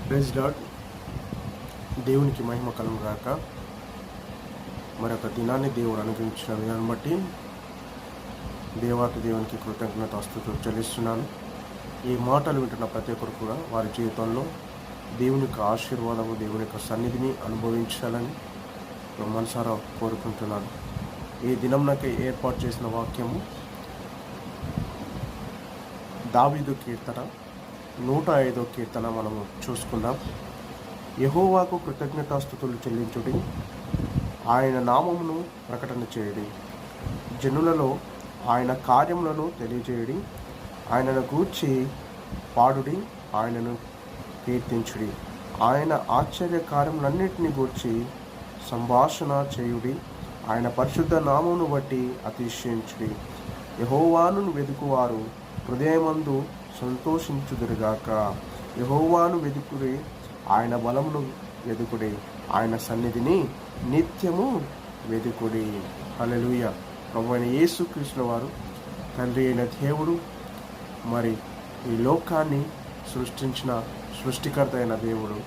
Praise lord. దేవునికి మహిమ కలుగును గాక. మరొక దినాన్ని దేవుడు అనుగ్రహించిన విధానం బట్టి దేవాతి దేవునికి కృతజ్ఞతాస్తుతులు చెల్లిస్తున్నాను. ఈ మాటలు వింటున్న ప్రతి ఒక్కరు కూడా వారి జీవితంలో దేవుని యొక్క ఆశీర్వాదము, దేవుని యొక్క సన్నిధిని అనుభవించాలని మనసారా కోరుకుంటున్నాను. ఈ దినం నాకు ఏర్పాటు చేసిన వాక్యము దావీదు కీర్తన 105వ కీర్తన మనము చూసుకుందాం. యెహోవాకు కృతజ్ఞతాస్తుతులు చెల్లించుడి, ఆయన నామమును ప్రకటన చేయుడి, జనులలో ఆయన కార్యములను తెలియజేయుడి, ఆయనను గూర్చి పాడుడి, ఆయనను కీర్తించుడి, ఆయన ఆశ్చర్య కార్యములన్నిటిని గూర్చి సంభాషణ చేయుడి, ఆయన పరిశుద్ధ నామమును బట్టి అతిశయించుడి. యెహోవాను వెదుకువారు హృదయమందు సంతోషించుదురుగాక. యెహోవాను వెదుకుడి, ఆయన బలమును వెదుకుడి, ఆయన సన్నిధిని నిత్యము వెదుకుడి. హల్లెలూయా. ప్రభువైన యేసుక్రీస్తు వారు తండ్రి అయిన దేవుడు, మరి ఈ లోకాన్ని సృష్టించిన సృష్టికర్త అయిన దేవుడు,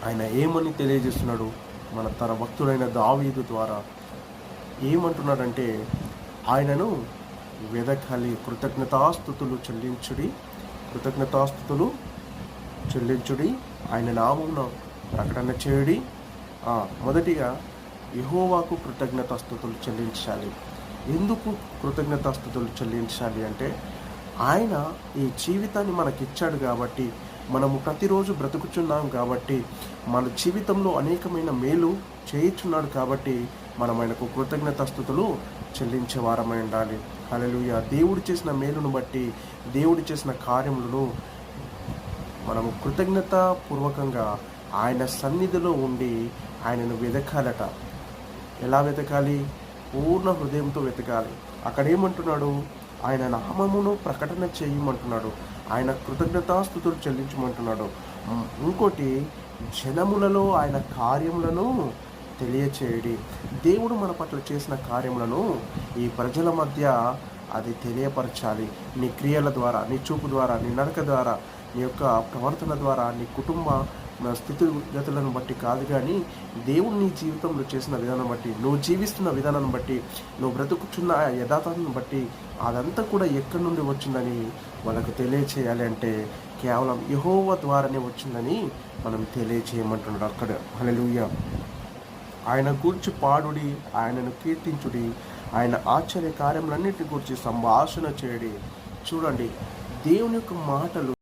ఆయన ఏమని తెలియజేస్తున్నాడు మన తన భక్తుడైన దావీదు ద్వారా ఏమంటున్నాడంటే, ఆయనను వెదకాలి, కృతజ్ఞతాస్తుతులు చెల్లించుడి, ఆయన నామమును ప్రకటన చేయుడి. మొదటిగా యెహోవాకు కృతజ్ఞతాస్తుతులు చెల్లించాలి. ఎందుకు కృతజ్ఞతాస్తుతులు చెల్లించాలి అంటే, ఆయన ఈ జీవితాన్ని మనకిచ్చాడు కాబట్టి, మనము ప్రతిరోజు బ్రతుకుచున్నాం కాబట్టి, మన జీవితంలో అనేకమైన మేలు చేయుచున్నాడు కాబట్టి మనం ఆయనకు కృతజ్ఞతాస్తుతులు చెల్లించే వారమై ఉండాలి. హల్లెలూయా. దేవుడు చేసిన మేలును బట్టి, దేవుడు చేసిన కార్యములను మనము కృతజ్ఞతాపూర్వకంగా ఆయన సన్నిధిలో ఉండి ఆయనను వెతకాలట. ఎలా వెతకాలి? పూర్ణ హృదయంతో వెతకాలి. అక్కడ ఏమంటున్నాడు? ఆయన నామమును ప్రకటన చేయమంటున్నాడు, ఆయన కృతజ్ఞతాస్తుతులు చెల్లించమంటున్నాడు. ఇంకోటి, జనములలో ఆయన కార్యములను తెలియచేయడి. దేవుడు మన పట్ల చేసిన కార్యములను ఈ ప్రజల మధ్య అది తెలియపరచాలి. నీ క్రియల ద్వారా, నీ చూపు ద్వారా, నీ నడక ద్వారా, నీ యొక్క ప్రవర్తన ద్వారా, నీ కుటుంబ స్థితిగతులను బట్టి కాదు, కానీ దేవుడు నీ జీవితంలో చేసిన విధానం బట్టి, నువ్వు జీవిస్తున్న విధానాన్ని బట్టి, నువ్వు బ్రతుకుచున్న యథార్థాన్ని బట్టి అదంతా కూడా ఎక్కడి నుండి వచ్చిందని వాళ్ళకు తెలియచేయాలి. అంటే కేవలం యెహోవా ద్వారానే వచ్చిందని మనం తెలియచేయమంటున్నాడు అక్కడ. హల్లెలూయా. ఆయన గూర్చి పాడుడి, ఆయనను కీర్తించుడి, ఆయన ఆశ్చర్య కార్యములన్నిటిని గురించి సంభాషణ చేయడి. చూడండి, దేవుని యొక్క మాటలు